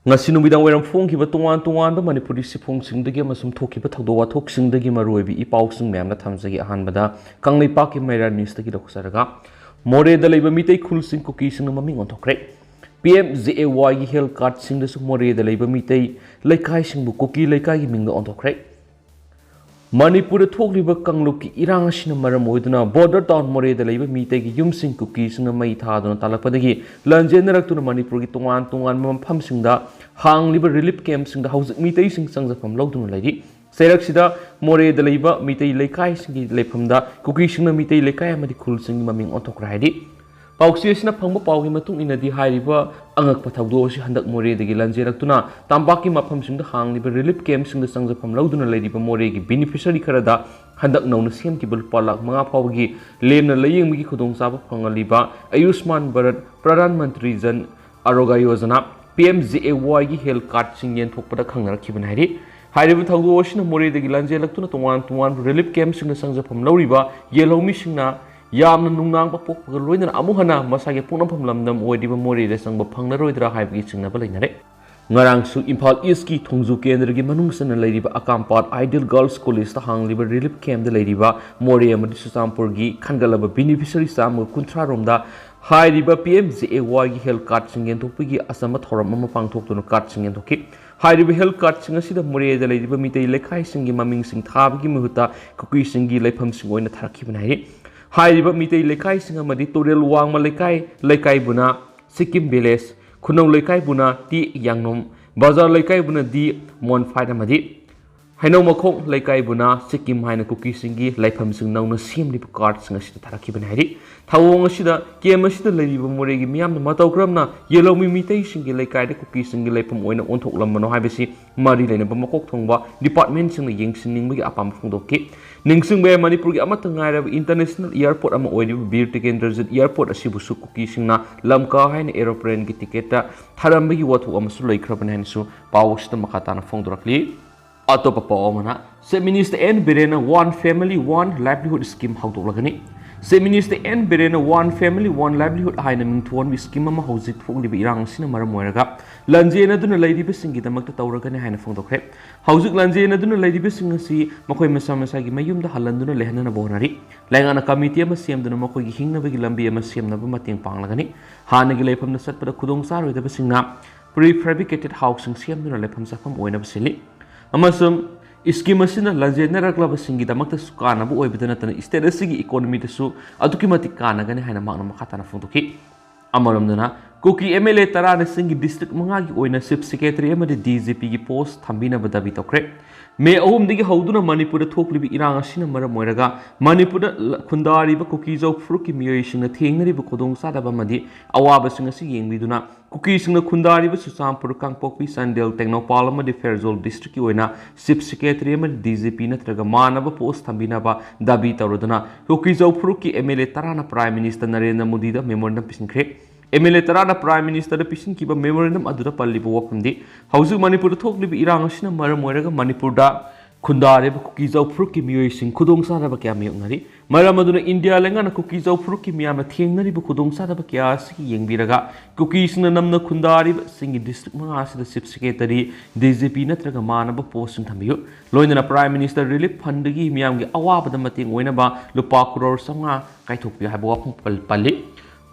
ngasi numidang wairam phongkiba tongan manipuri sifongsingdagi amasum thokiba thakdo wathokisingdagi maruibi ipausing memna thamjagi ahanbada kanglipaki maira newsdagi loksaraga Moreh da Leiba Meetei khulsing Kuki singna maming onthokhre PMJAY gi health card singda su Moreh da Leiba Meetei laikai singbu Kuki laikai gi mingda onthokhre Manipur thokliba kanglupki irang asina maram oiduna border town Moreh da Leiba Meetei gi yumsing Kuki singna mai thaduna talakpadagi lanjenarakuna Manipur gi tongan mampham singda hangliba relief camp singda hauzik Meetei sing sangjafam lawduna lairi Seraksida Moreh da Leiba Meetei laikai singi leifamda Kuki singna Meetei laikai amadi khul singi maming onthokhre haidi Pauksi asina phangba pawgi matung inadi hairiba angakpa thawdo asi handak Moreh dagi lanjerakuna tambaki mafam singda hangliba relief camp singda sangjafam lawduna lairiba Moreh gi beneficiary kharada handak nauna semkiba lupa lakh manga phawgi lemna layengmigi khudongchaba phangaliba Ayushman Bharat Pradhan Mantri Jan Arogya Yojana PMJAY gi health card sing yenthokpada khangnarakibana hairi Hairiba thawdo asina Moreh dagi lanjelakuna tongan relief camp singda sangjafam lawriba yelomi singna yamna nungdang papokpaga loinana amuhana masage punampham lamdam oidiba Moreh da sangba phangnaroidra haibagi chingnaba leinare ngarangsu Imphal East ki thongju kendra gi manungsana leiriba Akampat Ideal Girls College ta hangliba relief camp da leiriba Moreh amadi Susampur gi khangalaba beneficiary sam kunthra romda hairiba PMJAY gi health card singen thokpagi asama thoram ama pangthokduna card singen thokki hairiba health card sing asida Moreh da leiriba Meetei laikai singi maming sing thabagi muhuta Kuki singi leifam sing oina tharakibana hai Hairiba Meetei laikai sing amadi Torel wangma laikai buna Sikkim village khunau laikai buna Ti Yangnom bazar laikai buna Di Monfait amadi hainau makhong laikai buna Sikkim haina Kuki singi laifam sing nauna semliba card sing asida tharakibana hairi thawong asida kem asida leiriba Moreh gi miyamna matawkramna yelomi Meetei singi laikai da Kuki singi laifam oina onthoklambano haibasi mari leinaba makok thongba department sing yengsinningbagi apam phongdokki ningsingbe Manipur gi amata ngairaba international airport ama oiriba Bir Tikendrajit airport asibusu Kuki singna lamka haina aeroplane gi ticket ta tharambagi wathuk amasu laikhrabana hainsu pawsita makatana phongdorakli Atopa pawmana Se Minister N Birena One Family One Livelihood Scheme haudoklagani Se Minister N Birena One Family One Livelihood haina mingthon scheme ama hauzik phokliba irang sina maram oiraga lanjena duna leiriba singi damakta tawragani haina phongdokhre hauzik lanjena duna leiriba singasi makoi masa gi mayumda halanduna lehanana bonari laingana committee ama semduna makoi gi hingnabagi lambi ama semnaba mateng panglagani hanagi leifamna satpada khudong saroidaba singna prefabricated housing semduna leifam safam oinaba sili amasum scheme asina lanjenaраklaba singi damakta sukana bu oibidana tana state asigi economy tasu aduki matik kanagani haina makna makhatana phongdoki amaramdana Kuki MLA tarana singi district mangagi oina chief secretary amadi DGP gi post thambina badabi tokre me ahum digi hauduna Manipur da thoklibi irang asina maram oiraga Manipur da khundari ba Kuki jau fruki miyoi singna thengnari ba khodong sadaba madi awaba singa si yengbiduna Kuki singna khundari ba Susampur Kangpokpi Sandel Technopal amadi Fairjol district ki oina chief secretary amadi DGP natraga manaba post thambina ba dabi tawraduna Kuki jau fruki MLA tarana prime minister Narendra Modi da memorandum pisinkhre MLA tarana prime minister da pisin kiba memorandum aduda palliba wapamdi hauzu Manipur da thoklibi irang asina maram oiraga Manipur da khundare ba Kuki jau fruki miyoi sing khudong sadaba kya miyongari maram aduna India lengana Kuki jau fruki miyama thengnari ba khudong sadaba kya sigi yengbiraga Kuki singna namna khundari ba singi district manga asida chief secretary DGP natraga manaba post sing thambiyo loinana prime minister relief fund gi miyamgi awabada mateng oina ba lupa crore sanga kaithokpi haiba wapam palli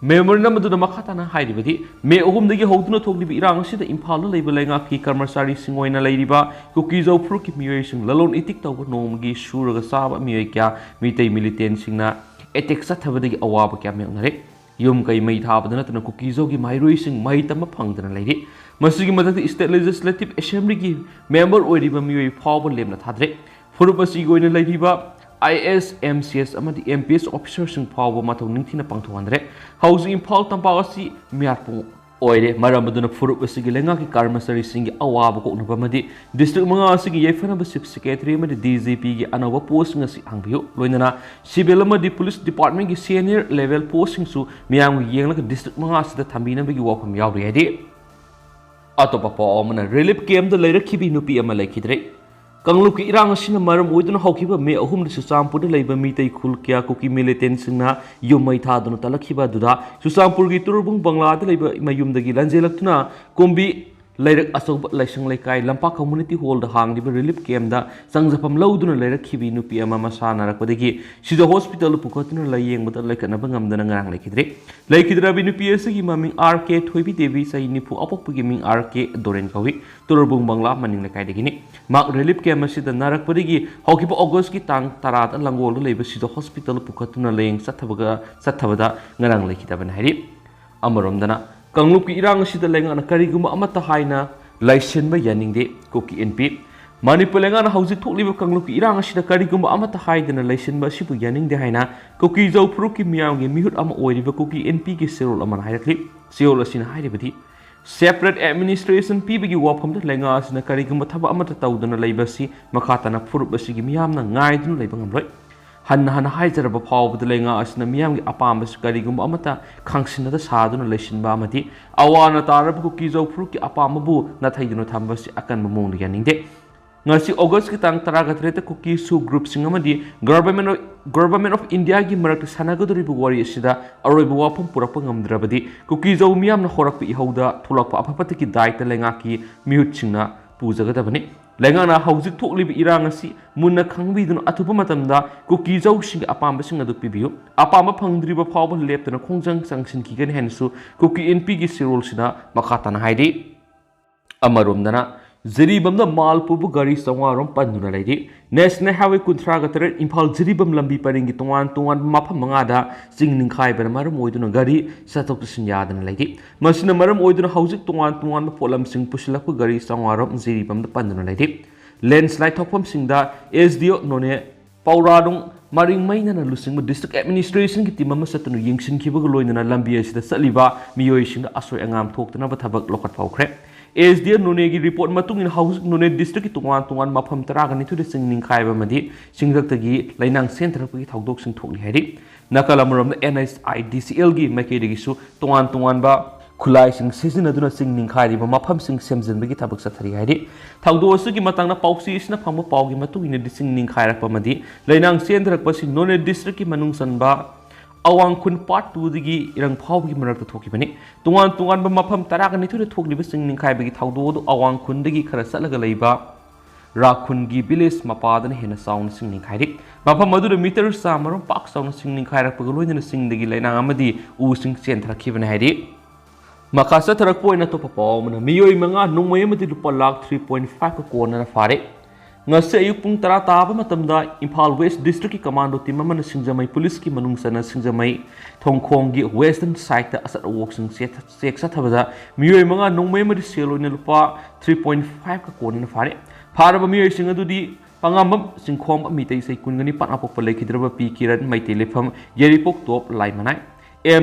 Memorandum aduna makhatana hairibadi me ahumdagi hauduna thoklibi irang asida Imphal leiba leingaki karmasari singoina leiriba Kuki jau fruki miyoi sing lalon itik tawba nomgi suraga saba miyoi kya Meetei militant singna attack sathabadagi awaba kya miyongnare yum kai mai thabadana tana Kuki jau gi mairoi sing mai tama phangdana leiri masigi madati state legislative assembly gi member oiriba miyoi phawba lemna thadre furupasi goina leiriba IS MCS amadi MPS officers sing phawba mathau ningthina pangthoandre hausi Imphal tampagasi miarpung oire maramuduna furup asigi lengaki karmasari singi awaba koknaba madi district manga asigi yefana chief secretary amadi DGP gi anawa post ngasi angbiyo loinana civil amadi police department gi senior level posting su miyang yengla district manga asida thambina bagi wafam yawri hadi atopa pa amana relief camp da leirakhibi nupi ama laikhidre Kangluki irang asina maram oiduna haukiba me ahum Susampur da Leiba Meetei khul kya Kuki militant singna yumai thaduna talakhiba duda Susampur gi turbung Bangla da leiba mayum dagi lanjelaktuna kombi Lairak Asoba Laisang Laikai, Lampa Community Hall, the Hang, the Relief Camp, the Sangzapam Loudun, Larak Kibi, Nupi, Masana, Rakwadiki. She's a hospital Pukotun laying with a like anabangam than a Lakidre. Lakidra Binupi, maming RK, Twibi Devi, say Nipu Apokiming RK, Doren Kawi, Turabung Bangla, Maning Lakadigini. Mark Relief Camp, the Narakwadigi, Hokipo Augustki Tang, Tarat, and Langol, labor, she's a hospital Pukotuna laying Satavada, Narang Lakitaban Hari. Amaromdana. Kangluki irang sida lengan kariguma amata haina laisen ba yaning de Kuki NP Manipulengan hausi thokliba kangluki irang sida kariguma amata haidana laisen ba sibu yaning de haina Kuki jau pruki miyamge mihut ama oiriba Kuki NP ki serol aman hairakli serol asina hairibadi separate administration pibigi wafam da lenga asina kariguma thaba amata tawdana laibasi makhatana furup asigi miyamna ngaidun laiba ngamloi Hana Haizer of Paul with the Lenga as Namiam Apamas Garigum Amata, Kangsina the Sadun, Leshin Bamati, Awana Tarab Kukizo Pruki Apamabu, not Haydino Tambas Akan Mamon Yaning de. Nasi August Kitang Taragatreta Kuki Su Group Singamadi, Government of India Gimarak Sanagodribu Warrior Sida, Arabuapum Purapangam Drabadi, Kukizo Miam Horapi Hoda, Tulapa Apatiki Daita Lengaki, Muchina, Puzagatavani. Lengana hauzik thokliba irang asi munna khangbiduna athupa matamda Kuki jau sing apamba sing adu pibiu apamba phangdriba phawba leptana khongjang sangsin kigen hensu Kuki NP gi sirol sina makhatana haidi amaromdana Ziribamda malpubu gari sawarom panduna laidi National Highway Kuntragatare Impal Ziribam lambi paringi tungan mapa mangada sing ningkai bana maram oiduna gari satok sinyadan laidi masina maram oiduna hauzik tungan polam sing pusilaku gari sawarom Ziribam da panduna laidi landslide thokpam singda SDO none pauradung maring maina na lusing district administration ki timama satunu yingsin kibaga loinana lambi asida saliba miyoi singa asoi angam thoktana bathabak lokat phaukhre SDO Nunegi report matung in house Nune district tungan mafam taragani to the singing kaiba madi singdaki lainang center pi thawdok sing thokli hari nakalamuram the NSIDCL gi makedi su tungan ba khulai sing season aduna singing khai ba mafam sing semjen bagi thabak sathari hari thawdo su gi matangna pausi isna phangba paugi matung in the singing khai rakpa madi lainang center pa si Nune district ki manung sanba Awang kun part 2 digi irang phau gi marak thoki bani tungan ba mafam taragani thu thokli ba singning khai bagi thawdo do awang kun digi khara salaga leiba rakhun gi village mapadan hena sound singning khai rik mafam madu meter samarom pak sound singning khai rak paglo ina sing digi lainang amadi u sing chen thrakhi bani haidi makasa tharak poina to papaw mana miyoi manga nungmay amadi lupa lakh 3.5 ka kona na fare ngase ayuk pung tara taba matamda Impal West District ki commando team amana singjamai police ki manung sana singjamai thongkhong gi western side ta asat walk sing sek sa thabada miyoi manga nongmai mari selo ne lupa 3.5 ka koni na fare faraba miyoi sing adudi pangambam singkhom Meetei sei kungani pan apok palai khidraba pi kiran Meitei lefam yeripok top lai manai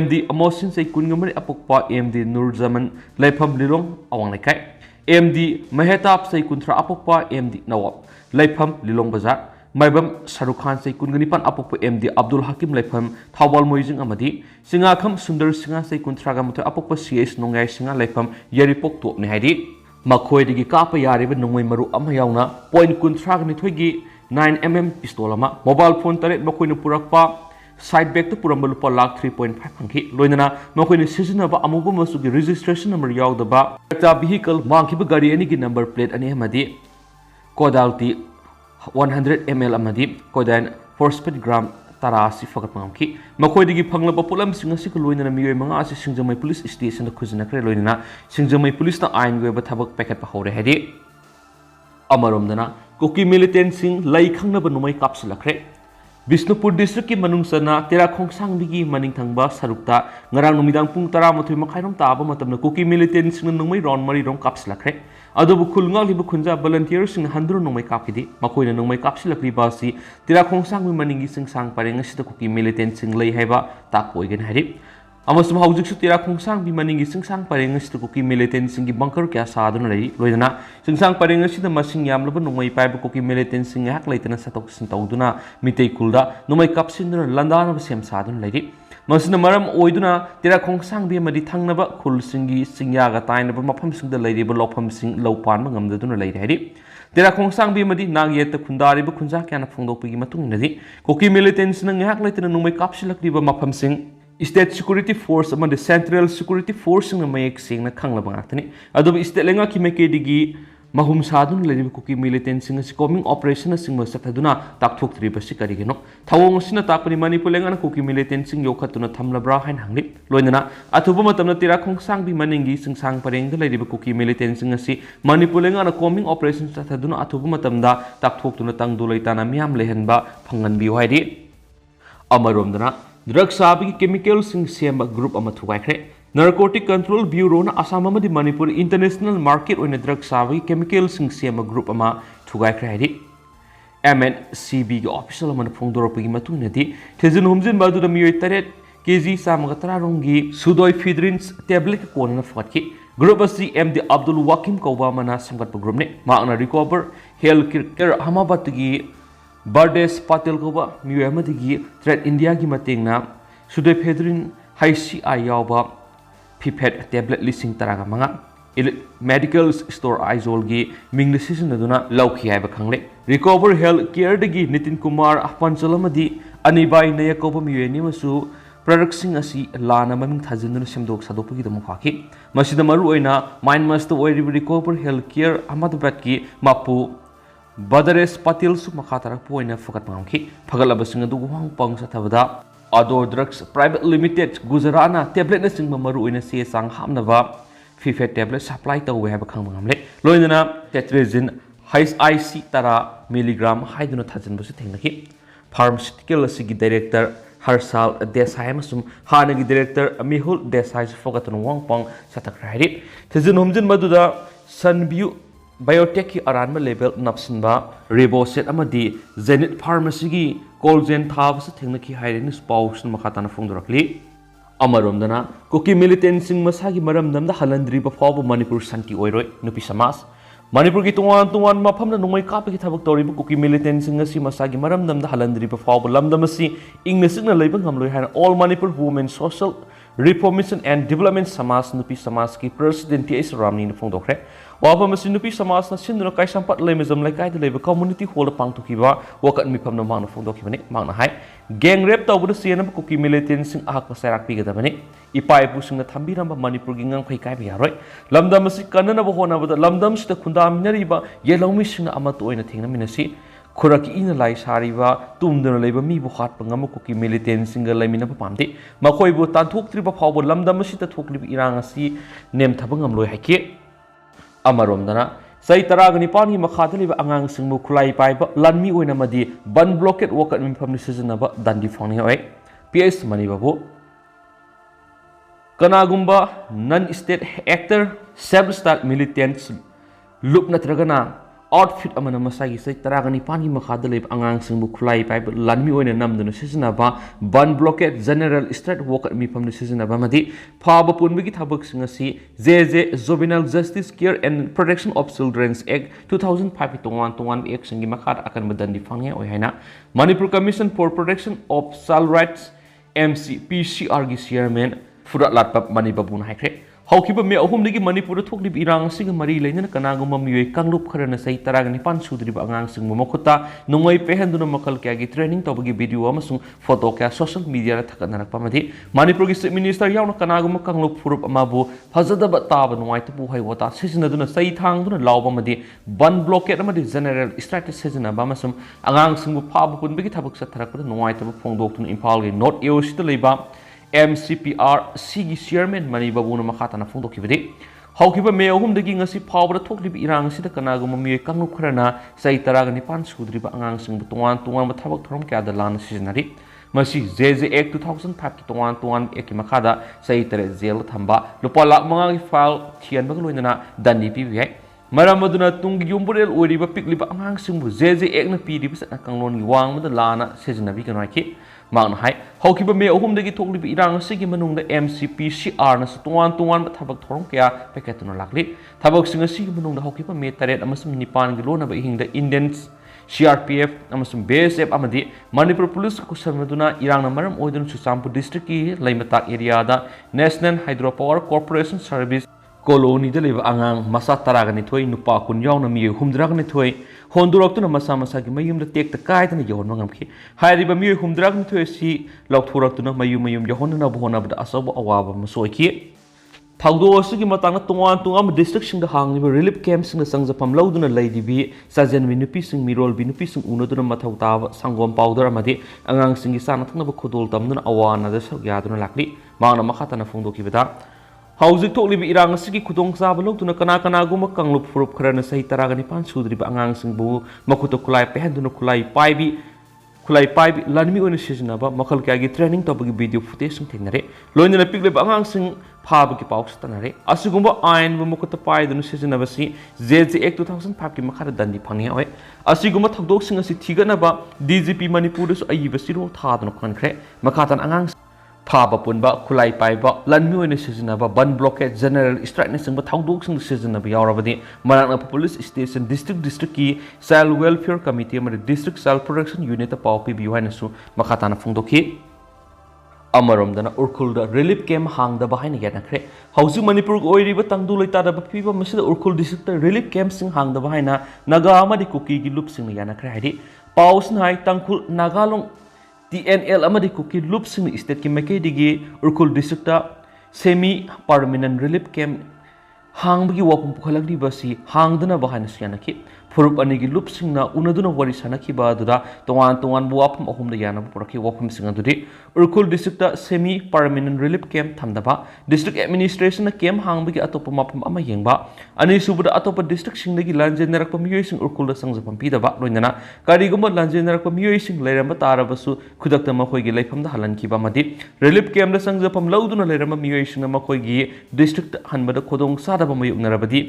MD amosin sei kungamari apokpa MD Nurjaman lefam lilong awang laikai MD Mahetap sei kuntra apokpa MD Nawab Laifam Lilong Bazar Maibam Shahrukh Khan sei kunganipan apokpa MD Abdul Hakim Laifam Thawal Moijing Amadi Singakham Sundar Singha sei kuntraga mutu apokpa CS Nongai Singha Laifam Yeripok top ne haidi makhoi digi kapa yariba nongmai maru ama yauna point kuntraga ni thoigi 9mm pistol ama mobile phone taret makhoi nu purakpa side bag to puramba lupa lakh 3.5 phangki loinana makhoi ni seasonaba amubu masugi registration number yaudaba ta vehicle mangkiba gari ani gi number plate ani amadi Kodalti 100 ml amadi kodan 4 speed gram tarasi fagat mangamki makhoi digi phanglaba pulam singasi ko loinana miyoi manga asi singjamai police station da khuzna kre loinana singjamai police na ain weba thabak packet pa hore hedi amaromdana Kuki militant sing lai khangna ba numai kapsilakre Bisnupur district ki manung sana tera khongsang bigi maning thangba sarukta ngarang numidang pung tara mathoi makhairong taba matamna Kuki militant sing nungmai ron mari rong kapsilakre adobu khulnga libu khunja volunteers sing handru nungmai kapkidi makoina nungmai kapsilakri basi tera khongsang mi maningi sing sang pareng sida Kuki militant sing lei haiba takoigen hari amasum haujik su tera khongsang bi maningi sing sang pareng sida Kuki militant sing gi bunker kya sadun lei loidana sing sang pareng sida masing yamlaba nungmai paiba Kuki militant sing hak leitana satok sin tawduna Meetei khulda nungmai kapsinduna landana sem sadun lei masina maram oiduna tera khongsang bi madi thangnaba khul singi singyaga tainaba mafam singda leiriba lofam sing lopan ngamdaduna leiri hari tera khongsang bi madi nagyeta khundari ba khunja kyana phongdokpigi matung nadi Kuki militant sing hak leitana nungmai kapsilakriba mafam sing State Security Force among the Central Security Force ng mayek sing na kanglaba ngakani adob state lenga kimeke digi mahum sadun leriba Kuki militant sing si coming operation sing masataduna takthok tri basi karigeno thawong sina tapani Manipur lenga Kuki militant sing yokhatuna thamlabra hain hangli loinana athuba matamna tira khongsang bi maningi sing sang pareng da leriba Kuki militant sing si Manipur lenga na coming operation sataduna athuba matamda takthok tuna tangdulaitana miam lehenba phangan bi haidi amarom Drug sabi chemical sing sema group ama thugaikre Narcotic Control Bureau na Assam amadi Manipur International Market oina drug sabi chemical sing sema group ama thugaikre haidi MNCB ga official ama phongdorapagi matungnadi thezin humjin badu da miyoi taret kg samaga tararonggi pseudoephedrins tablet ko na fatki group asi MD Abdul Wakim Kauba mana samgat group ne maakna recover health care Ahmedabad gi Bardes Patel Koba Muamadi Threat India gi matengna pseudoephedrine HCI yawba pipet tablet listing taraga manga medical store Aizol gi ming decision aduna lauki haiba khangle recover health care dagi Nitin Kumar Panchalamadi anibai naya koba mueni masu products asi lana maming thajinduna semdok sadopagi dam khaki masida maru oina mind master oi recover health care Ahmedabad ki mapu Badares Patil su makatarak po na fakat mangamki pagalabasing adu wang pang sa tabada Ador Drugs Private Limited Guzarana tablet na sing mamaru ina siya sang hamna ba fifet tablet supply taw we have kang mangamle loinana tetrazine IC tara milligram haiduna thajin basu thengnaki pharmaceutical sigi director Harsal Desai masum hanagi director Mihul Desai fogatun wang pang sa takrahiri thajin humjin maduda Sunview Biotech ki aranma label napsinba Reboset amadi Zenith Pharmacy gi Colgen thab sa thengna ki hairin spouse makhatana phongdorakli amaromdana Kuki militant sing masagi maramdamda halandri ba fawba Manipur santi oiroi nupi samas Manipur ki tungan mafamna nungay kapi ki thabak toriba Kuki militant sing si masagi maramdamda halandri ba fawba lamdamasi ingna signa leibang hamloi haina All Manipur Women Social Reformation and Development Samas nupi samas ki president ti Ramni na phongdokhre Wapa masi nupi samas na sinduna kai sampat lemezam laikai de leba community hall pang tukiba wakat mi phamna mangna phongdokhi bani mangna hai gang rape tawbuda siena Kuki militant sing ahak pasarak pigada bani ipai pu singna thambiramba Manipur gi ngang phai kai bi yaroi lamdam masi kanana ba hona bada lamdam sita khundam nariba yelawmi singna amat oina thengna minasi khuraki ina lai sariba tumduna leba mi bu khat pangam Kuki militant singa laimina ba pamde makoi bu tanthok triba phawbo lamdam sita thokli irang asi nem thabangam loi haike Amaromdana sai taragani pani makhadali ba angang singmu khulai pai ba lanmi oina madi ban blockade wakat mi phamni season ba dandi phangni oi PS mani babu kanagumba non state actor self-styled militants loop natragana outfit amana masagi sai taragani pani makhadali ba angang singmu khulai pai ba lanmi oina namduna season ba ban blockade general state wakat mi phamni season ba madi phaba punbigi thabak singasi JJ Juvenile Justice Care and Protection of Children's Act 2005 tongan Act singi makhar akan badandi phangya oi haina Manipur Commission for Protection of Child Rights MCPCR gi chairman Furat Latpap Mani Babun haikre Haukiba me ahumdagi Manipur thokli irang sing mari leina kanaguma miyoi kanglup kharana sai taragani pan sudri ba angang sing momakhuta nungai pehenduna makal kya gi training tobagi video amasung photo kya social media ra thakanarak pamadi Manipur gi state minister yauna kanaguma kanglup furup amabu phajadaba taba nuai tapu hai wata seasonaduna sai thangduna lawba madi ban blockade amadi general strategy season ba masum angang sing bu phabu punbigi thabak sa tharakpa nuai tabu phongdoktun Imphal gi North East leiba MCPR Sigi Chairman Mani Babuna Makhatana Phongdokibadi Haukiba me ahumdagi ngasi phawbra thoklibi irang sida kanaguma miyoi kanglup kharana sai taragani pan sudriba angang sing tungan ma thabak thorom kya da lan seasonari masi JJ Act 2005 ki tungan ek makhada sai tare jail thamba lupa lak manga ki file thian bag loinana dandi pi bi maram aduna tungi yumburel oriba pikliba angang sing bu JJ Act na pi di bisa kanglon gi wang ma da lana seasonari kanai ki Mang hai haukiba me ahumdagi thoklibi irang sigi manungda MCPCR na tungan ba thabak thorom kya peketuna lakli thabak singa sigi manungda haukiba me taret amasum nipan gi lona ba hingda Indians CRPF amasum BSF amadi Manipur Police ko samaduna irang na maram oidun Chusampu district ki Laimatak area da National Hydropower Corporation Service ꯀꯣꯂꯣꯅꯤꯗ ꯂꯩꯕ ꯑꯉꯥꯡ ꯃꯆꯥ 12 ꯅꯨꯄꯥ 10 ꯌꯥꯎꯅ ꯃꯤꯑꯣꯏ 62 ꯍꯣꯟꯗꯣꯔꯛꯇꯨꯅ ꯃꯁꯥ ꯃꯁꯥꯒꯤ ꯃꯌꯨꯝꯗ ꯇꯦꯛꯇ ꯀꯥꯏꯗꯅ ꯌꯧꯍꯟꯕ ꯉꯝꯈꯤ꯫ ꯍꯥꯏꯔꯤꯕ ꯃꯤꯑꯣꯏ 62 ꯑꯁꯤ ꯂꯧꯊꯣꯔꯛꯇꯨꯅ ꯃꯌꯨꯝ ꯌꯧꯍꯟꯅꯕ ꯍꯣꯠꯅꯕꯗ ꯑꯆꯧꯕ ꯑꯋꯥꯕ ꯑꯃꯁꯨ ꯑꯣꯏꯈꯤ꯫ ꯊꯧꯗꯣꯛ ꯑꯁꯤꯒꯤ ꯃꯇꯥꯡꯗ ꯇꯣꯉꯥꯟꯕ ꯗꯤꯁꯇ꯭ꯔꯤꯛꯁꯤꯡꯗ ꯍꯥꯡꯂꯤꯕ ꯔꯤꯂꯤꯐ ꯀꯦꯝꯞꯁꯤꯡꯗ ꯆꯪꯖꯐꯝ ꯂꯧꯗꯨꯅ ꯂꯩꯔꯤꯕꯤ ꯆꯥꯖꯟꯕꯤ ꯅꯨꯄꯤꯁꯤꯡ, ꯃꯤꯔꯣꯜꯕꯤ ꯅꯨꯄꯤꯁꯤꯡ ꯎꯅꯗꯨꯅ ꯃꯊꯧ ꯇꯥꯕ ꯁꯪꯒꯣꯝ ꯄꯥꯎꯗꯔ ꯑꯃꯗꯤ ꯑꯉꯥꯡꯁꯤꯡꯒꯤ ꯆꯥꯅ ꯊꯛꯅꯕ ꯈꯨꯗꯣꯜ ꯇꯝꯗꯨꯅ ꯑꯋꯥ ꯑꯅꯥꯗ ꯁꯔꯨꯛ ꯌꯥꯗꯨꯅ ꯂꯥꯛꯂꯤ꯫ ꯃꯍꯥꯛꯅ ꯃꯈꯥ ꯇꯥꯅ ꯐꯣꯡꯗꯣꯛꯈꯤꯕꯗ ꯍꯧꯖꯤꯛ ꯊꯣꯛꯂꯤꯕ ꯏꯔꯥꯡ ꯑꯁꯤꯒꯤ ꯈꯨꯗꯣꯡꯆꯥꯕ ꯂꯧꯗꯨꯅ ꯀꯅꯥꯒꯨꯝꯕ ꯀꯥꯡꯂꯨꯞ ꯐꯨꯔꯨꯞ ꯈꯔꯅ ꯆꯍꯤ 19 ꯁꯨꯗ꯭ꯔꯤꯕ ꯑꯉꯥꯡꯁꯤꯡꯕꯨ ꯃꯈꯨꯠꯇ ꯈꯨꯠꯂꯥꯏ ꯄꯥꯏꯍꯟꯗꯨꯅ ꯈꯨꯠꯂꯥꯏ ꯄꯥꯏꯕꯤ ꯂꯥꯟꯃꯤ ꯑꯣꯏꯅ ꯁꯤꯖꯤꯟꯅꯕ ꯃꯈꯜ ꯀꯌꯥꯒꯤ ꯇ꯭ꯔꯦꯅꯤꯡ ꯇꯧꯕꯒꯤ ꯚꯤꯗꯤꯑꯣ ꯐꯨꯇꯦꯖꯁꯤꯡ ꯊꯦꯡꯅꯔꯦ꯫ ꯂꯣꯏꯅꯅ ꯄꯤꯛꯂꯤꯕ ꯑꯉꯥꯡꯁꯤꯡ ꯐꯥꯕꯒꯤ ꯄꯥꯎꯁꯨ ꯇꯥꯟꯅꯔꯦ꯫ ꯑꯁꯤꯒꯨꯝꯕ ꯑꯥꯏꯟꯕꯨ ꯃꯈꯨꯠꯇ ꯄꯥꯏꯗꯨꯅ ꯁꯤꯖꯤꯟꯅꯕꯁꯤ JJ Act 2005ꯒꯤ ꯃꯈꯥꯗ ꯗꯟꯗꯤ ꯐꯪꯅꯤꯡꯉꯥꯏ ꯑꯣꯏ꯫ ꯑꯁꯤꯒꯨꯝꯕ ꯊꯧꯗꯣꯛꯁꯤꯡ ꯑꯁꯤ ꯊꯤꯒꯠꯅꯕ DGP ꯃꯅꯤꯄꯨꯔꯗꯁꯨ ꯑꯏꯕ ꯆꯤꯔꯣꯜ ꯊꯥꯗꯨꯅ ꯈꯟꯈ꯭ꯔꯦ꯫ ꯃꯈꯥ ꯇꯥꯅ ꯑꯉꯥꯡ ꯐꯥꯕ ꯄꯨꯟꯕ, ꯈꯨꯠꯂꯥꯏ ꯄꯥꯏꯕ, ꯂꯥꯟꯃꯤ ꯑꯣꯏꯅ ꯁꯤꯖꯤꯟꯅꯕ, ꯕꯟ ꯕ꯭ꯂꯣꯀꯦꯠ, ꯖꯦꯅꯔꯦꯜ ꯁ꯭ꯇ꯭ꯔꯥꯏꯛꯅꯆꯤꯡꯕ ꯊꯧꯗꯣꯛꯁꯤꯡꯗ ꯁꯤꯖꯤꯟꯅꯕ ꯌꯥꯎꯔꯕꯗꯤ ꯃꯅꯥꯛ ꯅꯛꯄ ꯄꯨꯂꯤꯁ ꯁ꯭ꯇꯦꯁꯟ, ꯗꯤꯁꯇ꯭ꯔꯤꯛꯀꯤ ꯆꯥꯏꯜꯗ ꯋꯦꯜꯐꯤꯌꯔ ꯀꯃꯤꯇꯤ ꯑꯃꯗꯤ ꯗꯤꯁꯇ꯭ꯔꯤꯛ ꯆꯥꯏꯜꯗ ꯄ꯭ꯔꯣꯇꯦꯛꯁꯟ ꯌꯨꯅꯤꯠꯇ ꯄꯥꯎ ꯄꯤꯕꯤꯌꯨ ꯍꯥꯏꯅꯁꯨ ꯃꯈꯥ ꯇꯥꯅ ꯐꯣꯡꯗꯣꯛꯈꯤ꯫ ꯑꯃꯔꯣꯝꯗꯅ ꯎꯔꯈꯨꯜꯗ ꯔꯤꯂꯤꯐ ꯀꯦꯝꯞ ꯍꯥꯡꯗꯕ ꯍꯥꯏꯅ ꯌꯥꯅꯈ꯭ꯔꯦ꯫ ꯍꯧꯖꯤꯛ ꯃꯅꯤꯄꯨꯔꯒꯤ ꯑꯣꯏꯔꯤꯕ ꯇꯪꯗꯨ ꯂꯩꯇꯥꯗꯕ ꯐꯤꯕꯝ ꯑꯁꯤꯗ ꯎꯔꯈꯨꯜ ꯗꯤꯁꯇ꯭ꯔꯤꯛꯇ ꯔꯤꯂꯤꯐ ꯀꯦꯝꯞꯁꯤꯡ ꯍꯥꯡꯗꯕ ꯍꯥꯏꯅ ꯅꯥꯒꯥ ꯑꯃꯗꯤ ꯀꯨꯀꯤꯒꯤ ꯂꯨꯞꯁꯤꯡꯅ ꯌꯥꯅꯈ꯭ꯔꯦ ꯍꯥꯏꯗꯤ ꯄꯥꯎꯁꯤꯅ ꯍꯥꯏ ꯇꯥꯡꯈꯨꯜ, ꯅꯥꯒꯥꯂꯣꯡ, TNL ꯑꯃꯗꯤ ꯀꯨꯀꯤ ꯂꯨꯞꯁꯤꯡꯅ ꯏꯁꯇꯦꯠꯀꯤ ꯃꯥꯏꯀꯩꯗꯒꯤ Ukhrul district semi ꯄꯔꯃꯤꯅꯦꯟꯠ relief camp ꯍꯥꯡꯕꯒꯤ ꯋꯥꯐꯝ ꯄꯨꯈꯠꯂꯛꯂꯤꯕ ꯑꯁꯤ ꯍꯥꯡꯗꯅꯕ ꯍꯥꯏꯅꯁꯨ ꯌꯥꯅꯈꯤ꯫ ꯐꯨꯔꯨꯞ ꯑꯅꯤꯒꯤ ꯂꯨꯞꯁꯤꯡꯅ ꯎꯅꯗꯨꯅ ꯋꯥꯔꯤ ꯁꯥꯅꯈꯤꯕ ꯑꯗꯨꯗ ꯇꯣꯉꯥꯟꯕ ꯋꯥꯐꯝ ꯑꯍꯨꯝꯗ ꯌꯥꯅꯕ ꯄꯨꯔꯛꯈꯤ꯫ ꯋꯥꯐꯝꯁꯤꯡ ꯑꯗꯨꯗꯤ Ukhrul district semi ꯄꯔꯃꯤꯅꯦꯟꯠ relief camp ꯊꯝꯗꯕ, ꯗꯤꯁꯇ꯭ꯔꯤꯛ ꯑꯦꯗꯃꯤꯅꯤꯁꯇ꯭ꯔꯦꯁꯟꯅ ꯀꯦꯝꯞ ꯍꯥꯡꯕꯒꯤ ꯑꯇꯣꯞꯄ ꯃꯐꯝ ꯑꯃ ꯌꯦꯡꯕ, ꯑꯅꯤꯁꯨꯕꯗ ꯑꯇꯣꯞꯄ ꯗꯤꯁꯇ꯭ꯔꯤꯛꯁꯤꯡꯗꯒꯤ ꯂꯥꯟꯖꯦꯟꯅꯔꯛꯄ ꯃꯤꯑꯣꯏꯁꯤꯡ ꯎꯔꯈꯨꯜꯗ ꯆꯪꯖꯐꯝ ꯄꯤꯗꯕ, ꯂꯣꯏꯅꯅ ꯀꯔꯤꯒꯨꯝꯕ ꯂꯥꯟꯖꯦꯟꯅꯔꯛꯄ ꯃꯤꯑꯣꯏꯁꯤꯡ ꯂꯩꯔꯝꯕ ꯇꯥꯔꯕꯁꯨ ꯈꯨꯗꯛꯇ ꯃꯈꯣꯏꯒꯤ ꯂꯩꯐꯝꯗ ꯍꯜꯍꯟꯈꯤꯕ ꯑꯃꯗꯤ ꯔꯤꯂꯤꯐ ꯀꯦꯝꯞꯇ ꯆꯪꯖꯐꯝ ꯂꯧꯗꯨꯅ ꯂꯩꯔꯝꯕ ꯃꯤꯑꯣꯏꯁꯤꯡꯅ ꯃꯈꯣꯏꯒꯤ ꯗꯤꯁꯇ꯭ꯔꯤꯛꯇ ꯍꯟꯕꯗ ꯈꯨꯗꯣꯡꯆꯥꯗꯕ ꯃꯥꯌꯣꯛꯅꯔꯕꯗꯤ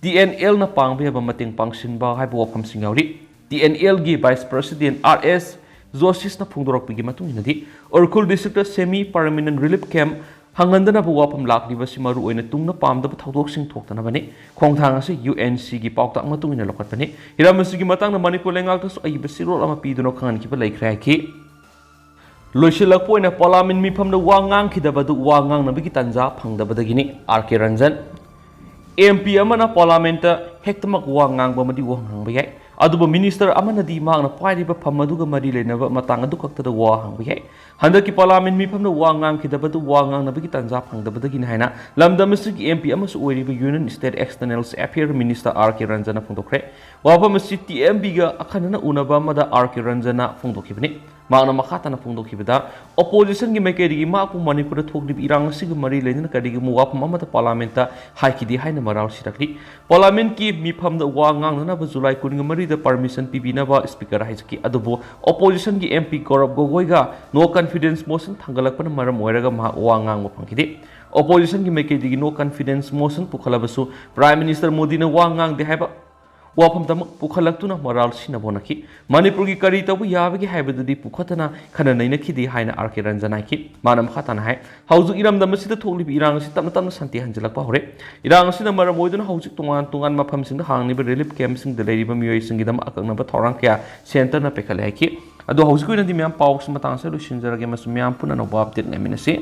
TNLꯅ ꯄꯥꯡꯕ ꯌꯥꯕ ꯃꯇꯦꯡ ꯄꯥꯡꯁꯤꯟꯕ ꯍꯥꯏꯕ ꯋꯥꯐꯝꯁꯤꯡ ꯌꯥꯎꯔꯤ꯫ TNLꯒꯤ ꯚꯥꯏꯁ ꯄ꯭ꯔꯁꯤꯗꯦꯟꯠ RS ꯖꯣꯁꯤꯁꯅ ꯐꯣꯡꯗꯣꯔꯛꯄꯒꯤ ꯃꯇꯨꯡ ꯏꯟꯅꯗꯤ Ukhrul district semi ꯄꯔꯃꯤꯅꯦꯟꯠ relief camp ꯍꯥꯡꯍꯟꯗꯅꯕ ꯋꯥꯐꯝ ꯂꯥꯛꯂꯤꯕꯁꯤ ꯃꯔꯨꯑꯣꯏꯅ ꯇꯨꯡꯗ ꯄꯥꯝꯗꯕ ꯊꯧꯗꯣꯛꯁꯤꯡ ꯊꯣꯛꯇꯅꯕꯅꯤ꯫ ꯈꯣꯡꯊꯥꯡ ꯑꯁꯤ UNCꯒꯤ ꯄꯥꯎꯇꯥꯛ ꯃꯇꯨꯡ ꯏꯟꯅ ꯂꯧꯈꯠꯄꯅꯤ꯫ ꯍꯤꯔꯝ ꯑꯁꯤꯒꯤ ꯃꯇꯥꯡꯗ ꯃꯅꯤꯄꯨꯔ ꯂꯩꯉꯥꯛꯇꯁꯨ ꯑꯏꯕ ꯆꯤꯔꯣꯜ ꯑꯃ ꯄꯤꯗꯨꯅ ꯈꯪꯍꯟꯈꯤꯕ ꯂꯩꯈ꯭ꯔꯦ ꯍꯥꯏꯈꯤ꯫ ꯂꯣꯏꯁꯤꯜꯂꯛꯄ ꯑꯣꯏꯅ ꯄꯥꯔꯂꯤꯌꯥꯃꯦꯟꯠ ꯃꯤꯐꯝꯗ ꯋꯥ ꯉꯥꯡꯈꯤꯗꯕꯗꯨ ꯋꯥ ꯉꯥꯡꯅꯕꯒꯤ ꯇꯥꯟꯖꯥ ꯐꯪꯗꯕꯗꯒꯤꯅꯤ꯫ RK ꯔꯟꯖꯟ MP ꯑꯃꯅ ꯄꯥꯔꯂꯤꯌꯥꯃꯦꯟꯠꯇ ꯍꯦꯛꯇꯃꯛ ꯋꯥ ꯉꯥꯡꯕ ꯑꯃꯗꯤ ꯋꯥ ꯉꯥꯡꯕ ꯌꯥꯏ, ꯑꯗꯨꯕꯨ ꯃꯤꯅꯤꯁꯇꯔ ꯑꯃꯅꯗꯤ ꯃꯍꯥꯛꯅ ꯄꯥꯏꯔꯤꯕ ꯐꯝ ꯑꯗꯨꯒ ꯃꯔꯤ ꯂꯩꯅꯕ ꯃꯇꯥꯡ ꯑꯗꯨ ꯈꯛꯇꯗ ꯋꯥ ꯍꯪꯕ ꯌꯥꯏ꯫ ꯍꯟꯗꯛꯀꯤ ꯄꯥꯔꯂꯤꯌꯥꯃꯦꯟꯠ ꯃꯤꯐꯝꯗ ꯋꯥ ꯉꯥꯡꯈꯤꯗꯕꯗꯨ ꯋꯥ ꯉꯥꯡꯅꯕꯒꯤ ꯇꯥꯟꯖꯥ ꯐꯪꯗꯕꯗꯒꯤꯅꯤ ꯍꯥꯏꯅ ꯂꯝꯗꯝ ꯑꯁꯤꯒꯤ MP ꯑꯃꯁꯨ ꯑꯣꯏꯔꯤꯕ union state external affair minister RK ꯔꯟꯖꯟꯅ ꯐꯣꯡꯗꯣꯛꯈ꯭ꯔꯦ꯫ ꯋꯥꯐꯝ ꯑꯁꯤ TMBꯒ ꯑꯈꯟꯅꯅ ꯎꯅꯕ ꯑꯃꯗ RK ꯔꯟꯖꯟꯅ ꯐꯣꯡꯗꯣꯛꯈꯤꯕꯅꯤ꯫ ꯃꯍꯥꯛꯅ ꯃꯈꯥ ꯇꯥꯅ ꯐꯣꯡꯗꯣꯛꯈꯤꯕꯗ ꯑꯣꯄꯣꯖꯤꯁꯟꯒꯤ ꯃꯥꯏꯀꯩꯗꯒꯤ ꯃꯍꯥꯛꯄꯨ ꯃꯅꯤꯄꯨꯔꯗ ꯊꯣꯛꯂꯤꯕ ꯏꯔꯥꯡ ꯑꯁꯤꯒ ꯃꯔꯤ ꯂꯩꯅꯅ ꯀꯔꯤꯒꯨꯝꯕ ꯋꯥꯐꯝ ꯑꯃꯠꯇ ꯄꯥꯔꯂꯤꯌꯥꯃꯦꯟꯠꯇ ꯍꯥꯏꯈꯤꯗꯦ ꯍꯥꯏꯅ ꯃꯔꯥꯜ ꯁꯤꯔꯛꯂꯤ꯫ ꯄꯥꯔꯂꯤꯌꯥꯃꯦꯟꯠꯀꯤ ꯃꯤꯐꯝꯗ ꯋꯥ ꯉꯥꯡꯅꯅꯕ ꯖꯨꯂꯥꯏ 23ꯗ ꯄꯔꯃꯤꯁꯟ ꯄꯤꯕꯤꯅꯕ ꯁ꯭ꯄꯤꯀꯔ ꯍꯥꯏꯖꯈꯤ, ꯑꯗꯨꯕꯨ ꯑꯣꯄꯣꯖꯤꯁꯟꯒꯤ MP ꯒꯧꯔꯕ ꯒꯣꯒꯣꯏꯒ ꯅꯣ ꯀꯟꯐꯤꯗꯦꯟꯁ ꯃꯣꯁꯟ ꯊꯥꯡꯒꯠꯂꯛꯄꯅ ꯃꯔꯝ ꯑꯣꯏꯔꯒ ꯃꯍꯥꯛ ꯋꯥ ꯉꯥꯡꯕ ꯐꯪꯈꯤꯗꯦ꯫ ꯑꯣꯄꯣꯖꯤꯁꯟꯒꯤ ꯃꯥꯏꯀꯩꯗꯒꯤ ꯅꯣ ꯀꯟꯐꯤꯗꯦꯟꯁ ꯃꯣꯁꯟ ꯄꯨꯈꯠꯂꯕꯁꯨ ꯄ꯭ꯔꯥꯏꯝ ꯃꯤꯅꯤꯁꯇꯔ ꯃꯣꯗꯤꯅ ꯋꯥ ꯉꯥꯡꯗꯦ ꯍꯥꯏꯕ ꯋꯥꯐꯝꯗꯃꯛ ꯄꯨꯈꯠꯂꯛꯇꯨꯅ ꯃꯔꯥꯜ ꯁꯤꯅꯕ ꯍꯣꯠꯅꯈꯤ꯫ ꯃꯅꯤꯄꯨꯔꯒꯤ ꯀꯔꯤ ꯇꯧꯕ ꯌꯥꯕꯒꯦ ꯍꯥꯏꯕꯗꯨꯗꯤ ꯄꯨꯈꯠꯇꯅ ꯈꯟꯅ ꯅꯩꯅꯈꯤꯗꯦ ꯍꯥꯏꯅ RK ꯔꯟꯖꯟ ꯍꯥꯏꯈꯤ꯫ ꯃꯥꯅ ꯃꯈꯥ ꯇꯥꯅ ꯍꯥꯏ ꯍꯧꯖꯤꯛ ꯏꯔꯝꯗꯝ ꯑꯁꯤꯗ ꯊꯣꯛꯂꯤꯕ ꯏꯔꯥꯡ ꯑꯁꯤ ꯇꯞꯅ ꯁꯥꯟꯇꯤ ꯍꯟꯖꯤꯜꯂꯛꯄ ꯍꯧꯔꯦ꯫ ꯏꯔꯥꯡ ꯑꯁꯤꯅ ꯃꯔꯝ ꯑꯣꯏꯗꯨꯅ ꯍꯧꯖꯤꯛ ꯇꯣꯉꯥꯟꯕ ꯃꯐꯝꯁꯤꯡꯗ ꯍꯥꯡꯂꯤꯕ ꯔꯤꯂꯤꯐ ꯀꯦꯝꯞꯁꯤꯡꯗ ꯂꯩꯔꯤꯕ ꯃꯤꯑꯣꯏꯁꯤꯡꯒꯤꯗꯃꯛ ꯑꯀꯛꯅꯕ ꯊꯧꯔꯥꯡ ꯀꯌꯥ ꯁꯦꯟꯇꯔꯅ ꯄꯥꯏꯈꯠꯂꯦ ꯍꯥꯏꯈꯤ꯫ ꯑꯗꯣ ꯍꯧꯖꯤꯛꯀꯤ ꯑꯣꯏꯅꯗꯤ ꯃꯌꯥꯝ ꯄꯥꯎꯁꯤ ꯃꯇꯥꯡ ꯑꯁꯤꯗ ꯂꯣꯏꯁꯤꯟꯖꯔꯒꯦ ꯑꯃꯁꯨꯡ ꯃꯌꯥꯝ ꯄꯨꯟꯅ ꯑꯅꯧꯕ ꯑꯞꯗꯦꯠ ꯉꯥꯏꯃꯤꯟꯅꯁꯤ꯫